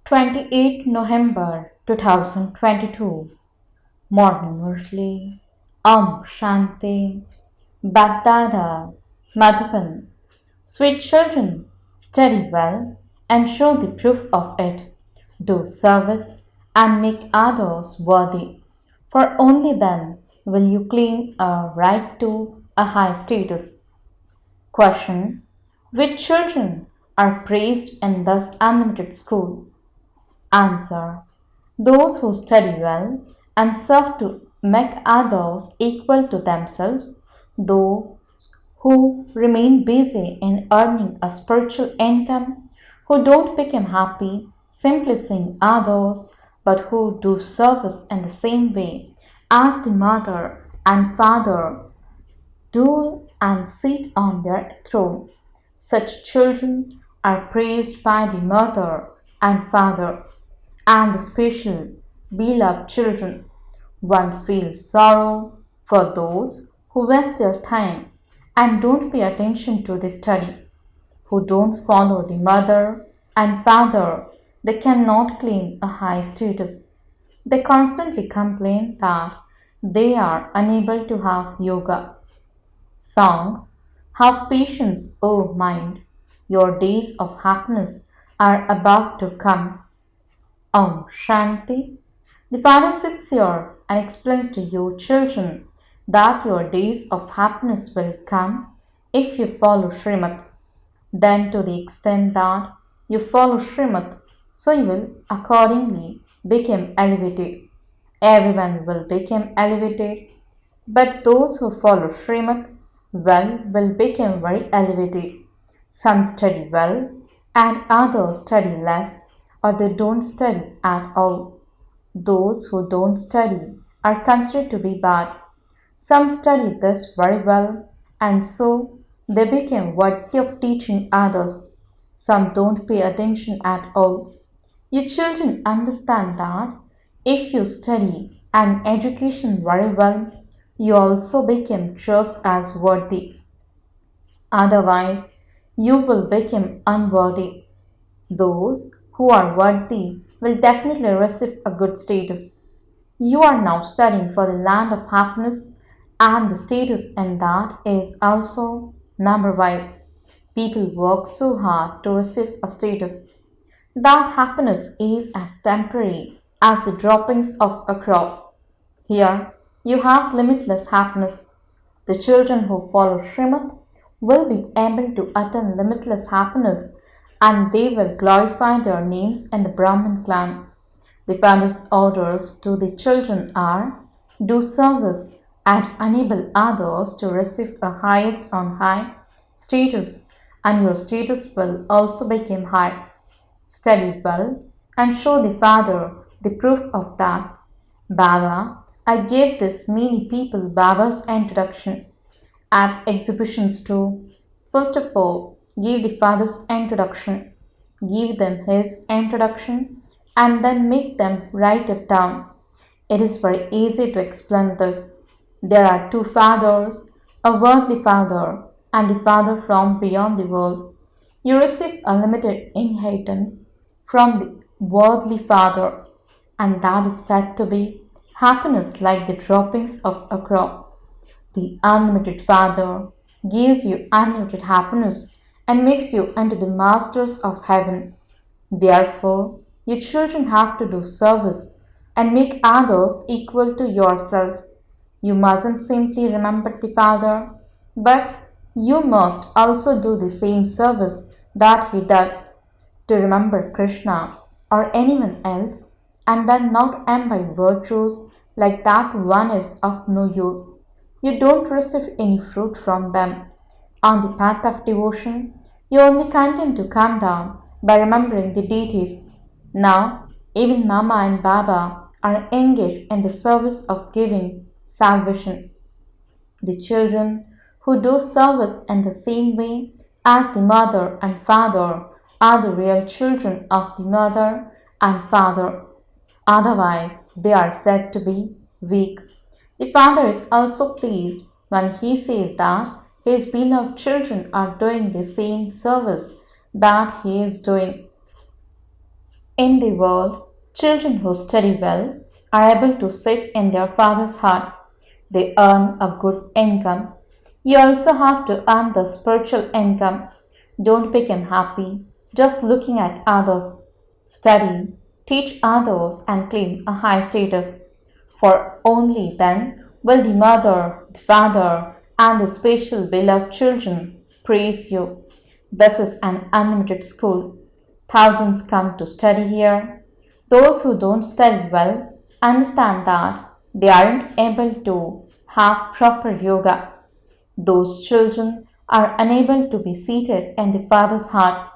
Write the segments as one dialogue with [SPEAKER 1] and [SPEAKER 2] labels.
[SPEAKER 1] 28 November 2022. Morning Murli. Shanti. BapDada. Madhuban. Sweet children, study well and show the proof of it. Do service and make others worthy, for only then will you claim a right to a high status. Question: which children are praised in this unlimited school? Answer: those who study well and serve to make others equal to themselves, those who remain busy in earning a spiritual income, who don't become happy simply seeing others, but who do service in the same way as the mother and father do and sit on their throne. Such children are praised by the mother and father, and the special beloved children. One feels sorrow for those who waste their time and don't pay attention to the study, who don't follow the mother and father. They cannot claim a high status. They constantly complain that they are unable to have yoga. Song: have patience, O mind. Your days of happiness are about to come. Shanti. The Father sits here and explains to you, children, that your days of happiness will come if you follow Srimad. Then, to the extent that you follow Srimad, so you will accordingly become elevated. Everyone will become elevated, but those who follow Srimad will become very elevated. Some study well and others study less, or they don't study at all. Those who don't study are considered to be bad. Some study this very well, and so they become worthy of teaching others. Some don't pay attention at all. You children understand that if you study an education very well, you also become just as worthy. Otherwise, you will become unworthy. Those who are worthy will definitely receive a good status. You are now studying for the land of happiness, and the status in that is also number wise. People work so hard to receive a status. That happiness is as temporary as the droppings of a crop. Here, you have limitless happiness. The children who follow Srimad will be able to attain limitless happiness, and they will glorify their names in the Brahmin clan. The father's orders to the children are: do service and enable others to receive a highest on high status, and your status will also become high. Study well and show the father the proof of that. Baba, I gave this many people Baba's introduction at exhibitions too. First of all, give the father's introduction. Give them his introduction and then make them write it down. It is very easy to explain this. There are two fathers, a worldly father and the father from beyond the world. You receive a limited inheritance from the worldly father, and that is said to be happiness like the droppings of a crop. The unlimited father gives you unlimited happiness and makes you into the masters of heaven. Therefore, you children have to do service and make others equal to yourself. You mustn't simply remember the Father, but you must also do the same service that He does. To remember Krishna or anyone else and then not imbibe virtues like that one is of no use. You don't receive any fruit from them. On the path of devotion, you only continue to come down by remembering the deities. Now, even Mama and Baba are engaged in the service of giving salvation. The children who do service in the same way as the mother and father are the real children of the mother and father. Otherwise, they are said to be weak. The father is also pleased when he says that his beloved children are doing the same service that he is doing. In the world, children who study well are able to sit in their father's heart. They earn a good income. You also have to earn the spiritual income. Don't become happy just looking at others. Study, teach others, and claim a high status. For only then will the mother, the father, and the special beloved children praise you. This is an unlimited school. Thousands come to study here. Those who don't study well understand that they aren't able to have proper yoga. Those children are unable to be seated in the Father's heart.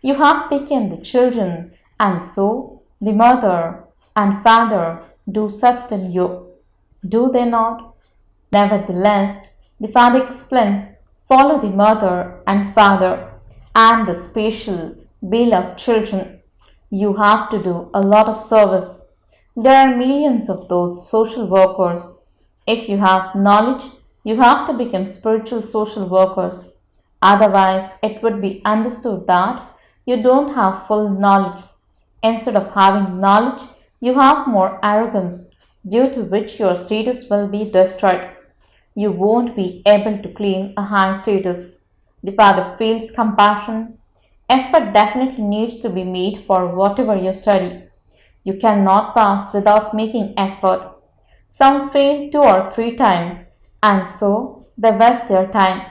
[SPEAKER 1] You have become the children, and so the mother and father do sustain you. Do they not? Nevertheless, the father explains follow the mother and father and the special beloved children. You have to do a lot of service. There are millions of those social workers. If you have knowledge, you have to become spiritual social workers. Otherwise, it would be understood that you don't have full knowledge. Instead of having knowledge, you have more arrogance, due to which your status will be destroyed. You won't be able to claim a high status. The Father feels compassion. Effort definitely needs to be made for whatever you study. You cannot pass without making effort. Some fail 2 or 3 times, and so they waste their time.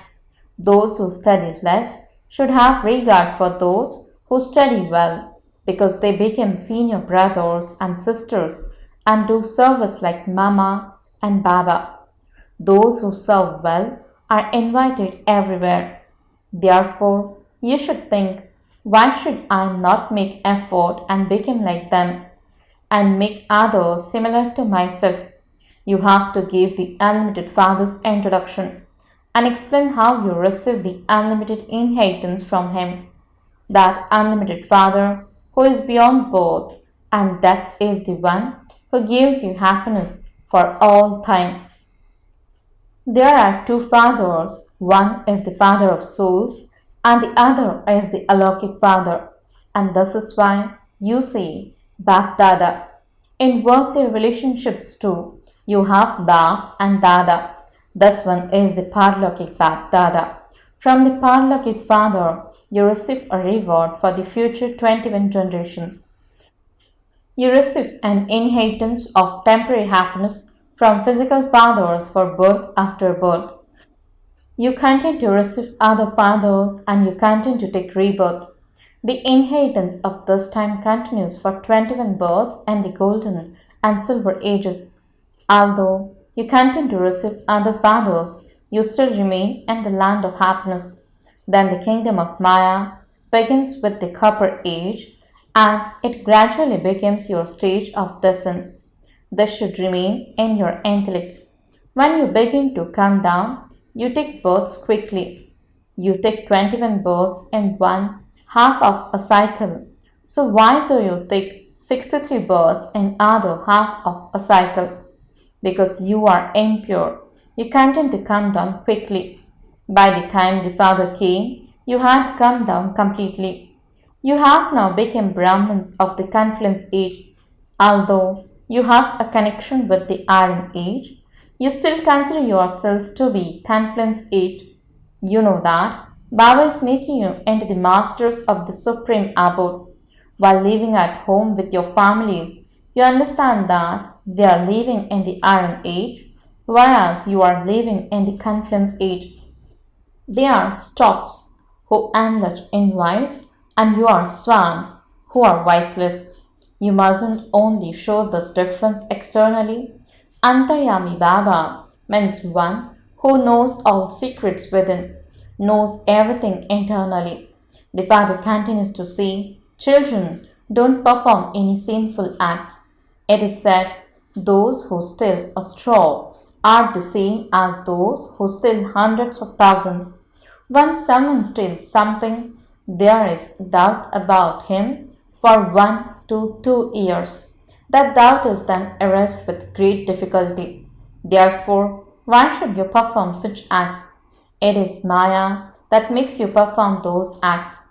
[SPEAKER 1] Those who study less should have regard for those who study well, because they become senior brothers and sisters and do service like Mama and Baba. Those who serve well are invited everywhere. Therefore, you should think, why should I not make effort and become like them and make others similar to myself? You have to give the unlimited Father's introduction and explain how you receive the unlimited inheritance from Him. That unlimited Father who is beyond birth and death is the one who gives you happiness for all time. There are two fathers. One is the Father of souls, and the other is the Alokik Father. And this is why you say BapDada. In worldly relationships too, you have Bap and Dada. This one is the Parlokik BapDada. From the Parlokik Father, you receive a reward for the future 21 generations. You receive an inheritance of temporary happiness from physical fathers for birth after birth. You continue to receive other fathers and you continue to take rebirth. The inheritance of this time continues for 21 births and the golden and silver ages. Although you continue to receive other fathers, you still remain in the land of happiness. Then the kingdom of Maya begins with the copper age and it gradually becomes your stage of darshan. This should remain in your intellect. When you begin to come down, you take births quickly. You take 21 births in one half of a cycle. So why do you take 63 births in other half of a cycle? Because you are impure. You continue to come down quickly. By the time the Father came, you had come down completely. You have now become Brahmins of the confluence age. Although you have a connection with the Iron Age, you still consider yourselves to be confluence age. You know that Baba is making you into the masters of the supreme abode. While living at home with your families, you understand that they are living in the Iron Age, whereas you are living in the confluence age. They are storks who indulge in vice, and you are swans who are viceless. You mustn't only show this difference externally. Antaryami Baba means one who knows all secrets within, knows everything internally. The Father continues to say, children, don't perform any sinful act. It is said, those who steal a straw are the same as those who steal hundreds of thousands. Once someone steals something, there is doubt about him for 1 to 2 years. That doubt is then erased with great difficulty. Therefore, why should you perform such acts? It is Maya that makes you perform those acts.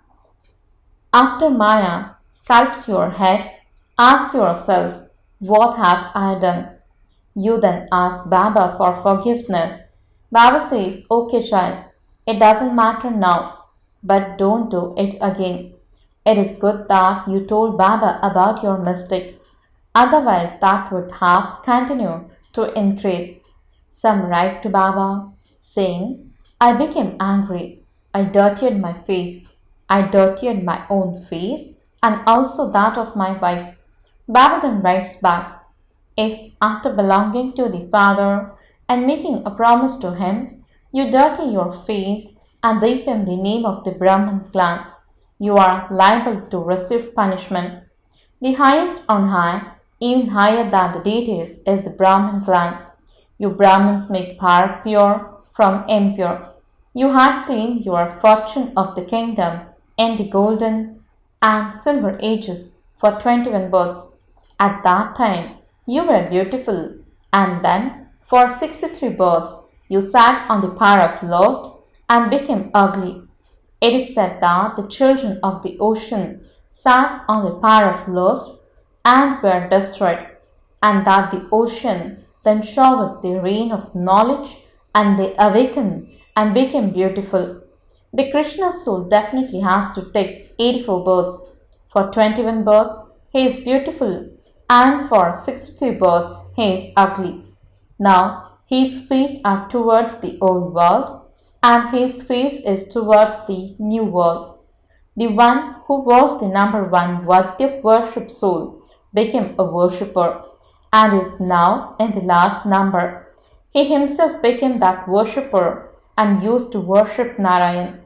[SPEAKER 1] After Maya, sculpts your head, ask yourself, what have I done? You then ask Baba for forgiveness. Baba says, okay, child, it doesn't matter now, but don't do it again. It is good that you told Baba about your mistake. Otherwise, that would have continued to increase. Some write to Baba saying, I became angry. I dirtied my face. I dirtied my own face and also that of my wife. Baba then writes back, if after belonging to the Father and making a promise to him, you dirty your face and defame the name of the Brahman clan, you are liable to receive punishment. The highest on high, even higher than the deities, is the Brahman clan. You Brahmins make Bharat pure from impure. You had claimed your fortune of the kingdom in the golden and silver ages for 21 births. At that time, you were beautiful, and then for 63 births, you sat on the pyre of lust and became ugly. It is said that the children of the ocean sat on the pyre of lust and were destroyed, and that the ocean then showered the rain of knowledge and they awakened and became beautiful. The Krishna soul definitely has to take 84 births. For 21 births, he is beautiful, and for 63 births, he is ugly. Now, his feet are towards the old world, and his face is towards the new world. The one who was the number one Vadya worship soul became a worshipper and is now in the last number. He himself became that worshipper and used to worship Narayan.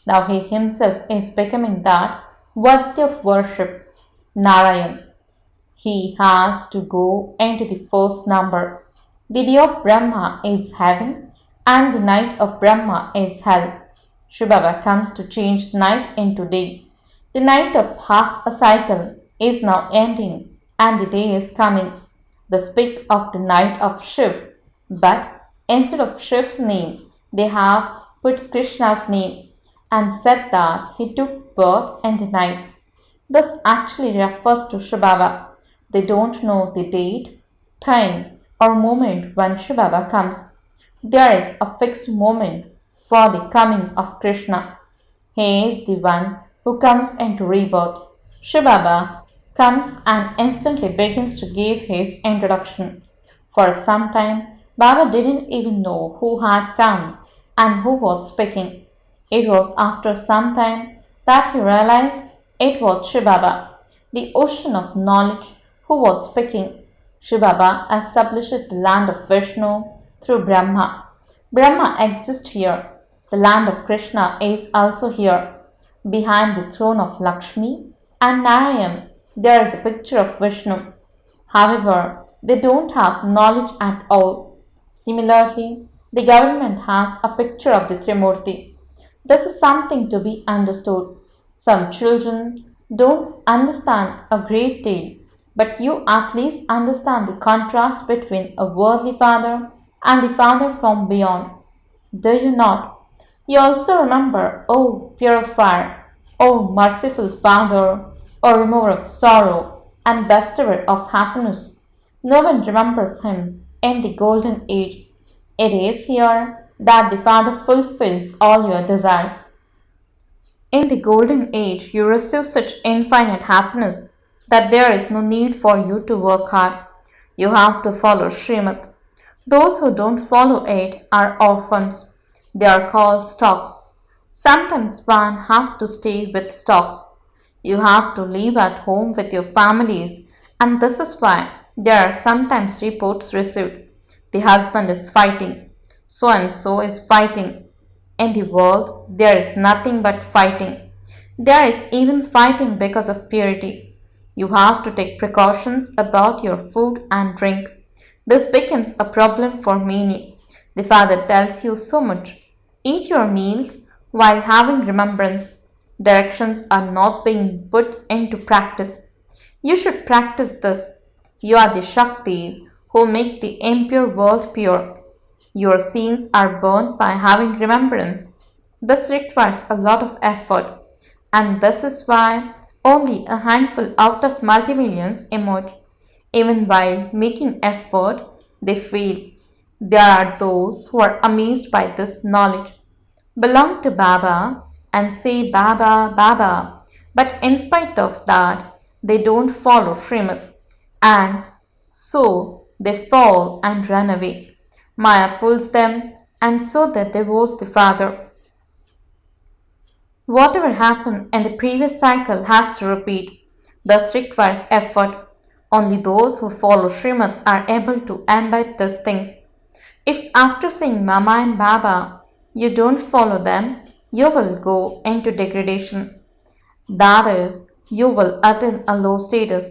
[SPEAKER 1] Now he himself is becoming that Vadya worship Narayan. He has to go into the first number. The day of Brahma is heaven and the night of Brahma is hell. Shivbaba comes to change night into day. The night of half a cycle is now ending and the day is coming. They speak of the night of Shiv, but instead of Shiv's name, they have put Krishna's name and said that he took birth in the night. This actually refers to Shivbaba. They don't know the date, time, or moment when Shivbaba comes. There is a fixed moment for the coming of Krishna. He is the one who comes into rebirth. Shivbaba comes and instantly begins to give his introduction. For some time, Baba didn't even know who had come and who was speaking. It was after some time that he realized it was Shivbaba, the ocean of knowledge, who was speaking. Shivbaba establishes the land of Vishnu through Brahma. Brahma exists here. The land of Krishna is also here. Behind the throne of Lakshmi and Narayan, there is the picture of Vishnu. However, they don't have knowledge at all. Similarly, the government has a picture of the Trimurti. This is something to be understood. Some children don't understand a great deal, but you at least understand the contrast between a worldly father and the father from beyond. Do you not? You also remember, O purifier, O merciful Father, O remover of sorrow and bestower of happiness. No one remembers him in the golden age. It is here that the Father fulfills all your desires. In the golden age, you receive such infinite happiness that there is no need for you to work hard. You have to follow Srimad. Those who don't follow it are orphans. They are called stocks. Sometimes one have to stay with stocks. You have to live at home with your families, and this is why there are sometimes reports received. The husband is fighting. So and so is fighting. In the world, there is nothing but fighting. There is even fighting because of purity. You have to take precautions about your food and drink. This becomes a problem for many. The Father tells you so much. Eat your meals while having remembrance. Directions are not being put into practice. You should practice this. You are the Shaktis who make the impure world pure. Your sins are burnt by having remembrance. This requires a lot of effort, and this is why Only a handful out of multi-millions emerge. Even while making effort, they fail. There are those who are amazed by this knowledge, belong to Baba, and say Baba, Baba, but in spite of that, they don't follow Srimad, and so they fall and run away. Maya pulls them, and so they divorce the father. Whatever happened in the previous cycle has to repeat, thus requires effort. Only those who follow Srimad are able to imbibe these things. If after saying Mama and Baba you don't follow them, you will go into degradation. That is, you will attain a low status.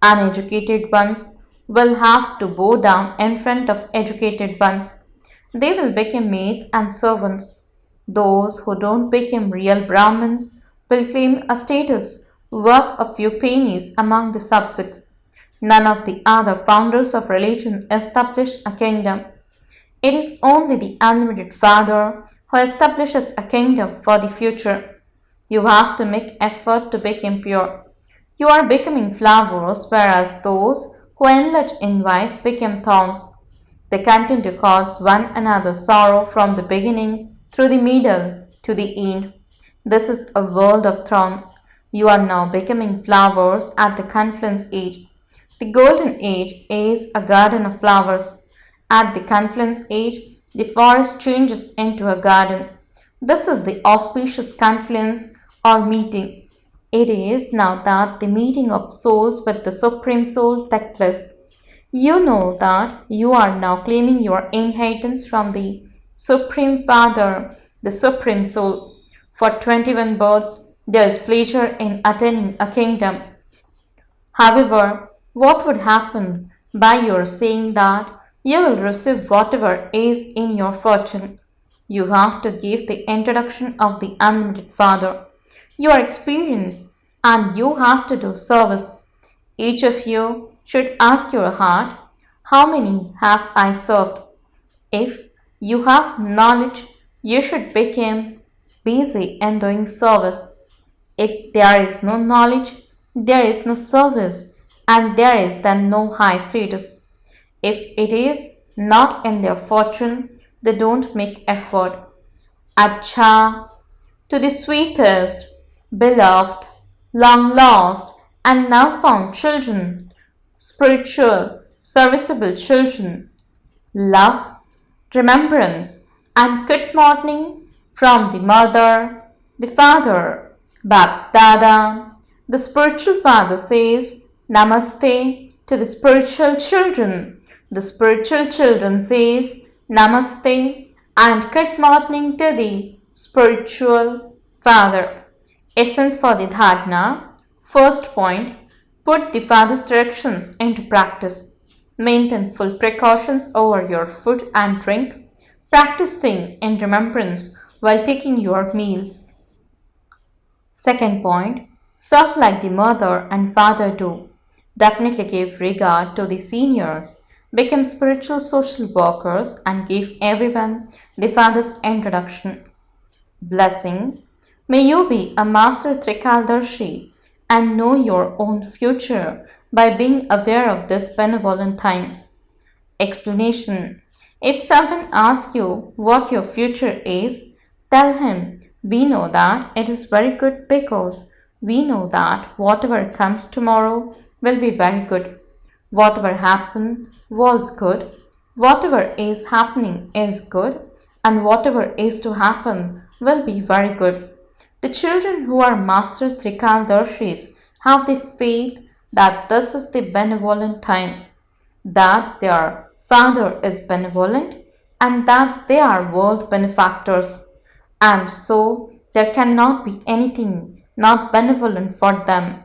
[SPEAKER 1] Uneducated ones will have to bow down in front of educated ones. They will become maids and servants. Those who don't become real Brahmins will claim a status worth a few pennies among the subjects. None of the other founders of religion established a kingdom. It is only the unlimited Father who establishes a kingdom for the future. You have to make effort to become pure. You are becoming flowers, whereas those who indulge in vice become thorns. They continue to cause one another sorrow from the beginning through the middle to the end. This is a world of thorns. You are now becoming flowers at the confluence age. The golden age is a garden of flowers. At the confluence age, the forest changes into a garden. This is the auspicious confluence or meeting. It is now that the meeting of souls with the Supreme Soul takes place. You know that you are now claiming your inheritance from the Supreme Father, the Supreme Soul. For 21 births, there is pleasure in attaining a kingdom. However, what would happen by your saying that you will receive whatever is in your fortune? You have to give the introduction of the unlimited Father, your experience, and you have to do service. Each of you should ask your heart, how many have I served? If you have knowledge, you should become busy in doing service. If there is no knowledge, there is no service, and there is then no high status. If it is not in their fortune, they don't make effort. Acha, to the sweetest, beloved, long lost, and now found children, spiritual, serviceable children, love, remembrance, and good morning from the mother, the father, BapDada. The spiritual father says Namaste to the spiritual children. The spiritual children says Namaste and good morning to the spiritual father. Essence for the dharana. First point, put the father's directions into practice. Maintain full precautions over your food and drink. Practice staying in remembrance while taking your meals. Second point, serve like the mother and father do. Definitely give regard to the seniors. Become spiritual social workers and give everyone the father's introduction. Blessing. May you be a master Trikaldarshi and know your own future by being aware of this benevolent time. Explanation. If someone asks you what your future is, tell him, we know that it is very good because we know that whatever comes tomorrow will be very good. Whatever happened was good, whatever is happening is good, and whatever is to happen will be very good. The children who are master Trikaldarshis have the faith that this is the benevolent time, that their father is benevolent, and that they are world benefactors, and so there cannot be anything not benevolent for them.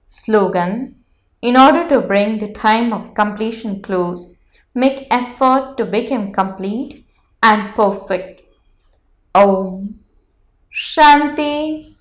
[SPEAKER 1] Slogan. In order to bring the time of completion close, make effort to become complete and perfect. Om Shanti